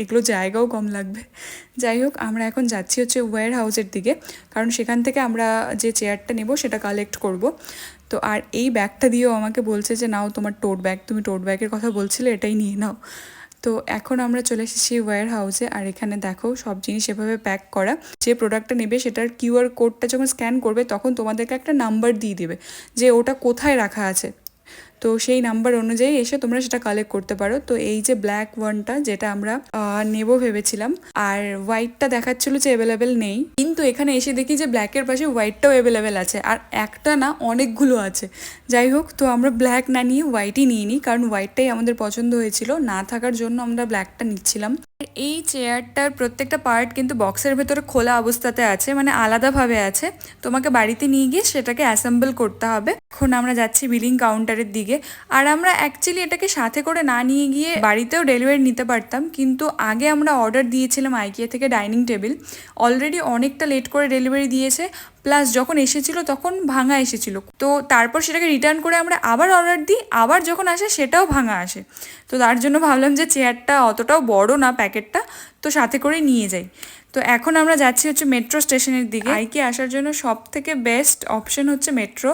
এগুলো জায়গাও কম লাগবে। যাই হোক, আমরা এখন যাচ্ছি হচ্ছে ওয়্যার হাউসের দিকে, কারণ সেখান থেকে আমরা যে চেয়ারটা নেব সেটা কালেক্ট করব। তো আর এই ব্যাগটা দিয়েও আমাকে বলছে যে নাও তোমার টোট ব্যাগ, তুমি টোট ব্যাগের কথা বলছিলে, এটাই নিয়ে নাও। তো এখন আমরা চলে এসেছি ওয়্যার হাউসে, আর এখানে দেখো সব জিনিস এভাবে প্যাক করা। যে প্রোডাক্টটা নেবে সেটার কিউআর কোডটা যখন স্ক্যান করবে তখন তোমাদেরকে একটা নাম্বার দিয়ে দেবে যে ওটা কোথায় রাখা আছে। তো সেই নাম্বার অনুযায়ী এসে তোমরা সেটা কালেক্ট করতে পারো। তো এই যে ব্ল্যাক ওয়ানটা যেটা আমরা নেব ভেবেছিলাম, আর হোয়াইটটা দেখাচ্ছিল যে অ্যাভেলেবেল নেই, কিন্তু এখানে এসে দেখি যে ব্ল্যাকের পাশে হোয়াইটটাও অ্যাভেলেবেল আছে, আর একটা না অনেকগুলো আছে। যাই হোক, তো আমরা ব্ল্যাক না নিয়ে হোয়াইটই নিয়ে নিই, কারণ হোয়াইটটাই আমাদের পছন্দ হয়েছিল, না থাকার জন্য আমরা ব্ল্যাকটা নিচ্ছিলাম। এই চেয়ারটার প্রত্যেকটা পার্ট কিন্তু বক্সের ভেতরে খোলা অবস্থাতে আছে, মানে আলাদাভাবে আছে। তোমাকে বাড়িতে নিয়ে গিয়ে সেটাকে অ্যাসেম্বল করতে হবে। এখন আমরা যাচ্ছি বিলিং কাউন্টারের দিকে, আর আমরা অ্যাকচুয়ালি এটাকে সাথে করে না নিয়ে গিয়ে বাড়িতেও ডেলিভারি নিতে পারতাম, কিন্তু আগে আমরা অর্ডার দিয়েছিলাম আইকিয়া থেকে ডাইনিং টেবিল। অলরেডি অনেকটা লেট করে ডেলিভারি দিয়েছে, প্লাস যখন এসেছিল তখন ভাঙা এসেছিল। তো তারপর সেটাকে রিটার্ন করে আমরা আবার অর্ডার দিই, আবার যখন আসে সেটাও ভাঙা আসে। তো তার জন্য ভাবলাম যে চেয়ারটা অতটাও বড় না প্যাকেটটা, তো সাথে করে নিয়ে যাই। তো এখন আমরা যাচ্ছি হচ্ছে মেট্রো স্টেশনের দিকে। আইকে আসার জন্য সব থেকে বেস্ট অপশন হচ্ছে মেট্রো,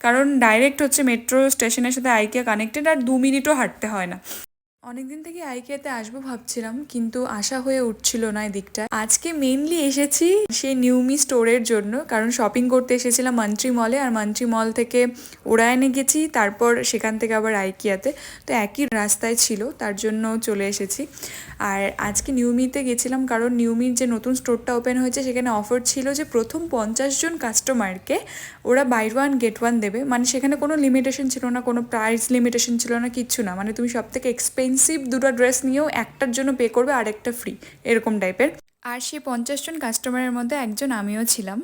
কারণ ডাইরেক্ট হচ্ছে মেট্রো স্টেশনের সাথে আইকিয়া কানেক্টেড, আর 2 মিনিটও হাঁটতে হয় না। অনেকদিন থেকে আইকিয়াতে আসবো ভাবছিলাম, কিন্তু আসা হয়ে উঠছিল না এদিকটা। আজকে মেইনলি এসেছি সেই নিউমি স্টোরের জন্য, কারণ শপিং করতে এসেছিলাম মান্ট্রি মলে, আর মান্ট্রি মল থেকে ওরায়নে গেছি, তারপর সেখান থেকে আবার আইকিয়াতে। তো একই রাস্তায় ছিল, তার জন্য চলে এসেছি। আর আজকে নিউমিতে গেছিলাম কারণ নিউমির যে নতুন স্টোরটা ওপেন হয়েছে সেখানে অফার ছিল যে প্রথম 50 জন কাস্টমারকে ওরা বাই ওয়ান গেট ওয়ান দেবে। মানে সেখানে কোনো লিমিটেশন ছিল না, কোনো প্রাইস লিমিটেশন ছিল না, কিচ্ছু না। মানে তুমি সব থেকে এক্সপেন্সিভ দুটো ড্রেস নিয়েও একটার জন্য পে করবে আর একটা ফ্রি, এরকম টাইপের। আর সেই 50 জন কাস্টমারের মধ্যে একজন আমিও ছিলাম।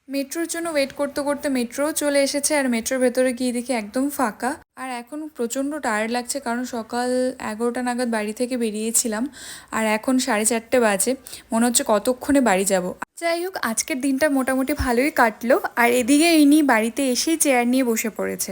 মেট্রোর জন্য ওয়েট করতে করতে মেট্রোও চলে এসেছে, আর মেট্রোর ভেতরে গিয়ে দেখি একদম ফাঁকা। আর এখন প্রচণ্ড টায়ার্ড লাগছে, কারণ সকাল 11টা নাগাদ বাড়ি থেকে বেরিয়েছিলাম, আর এখন 4:30 বাজে। মনে হচ্ছে কতক্ষণে বাড়ি যাব। যাই হোক, আজকের দিনটা মোটামুটি ভালোই কাটলো। আর এদিকে ইনি বাড়িতে এসেই চেয়ার নিয়ে বসে পড়েছে।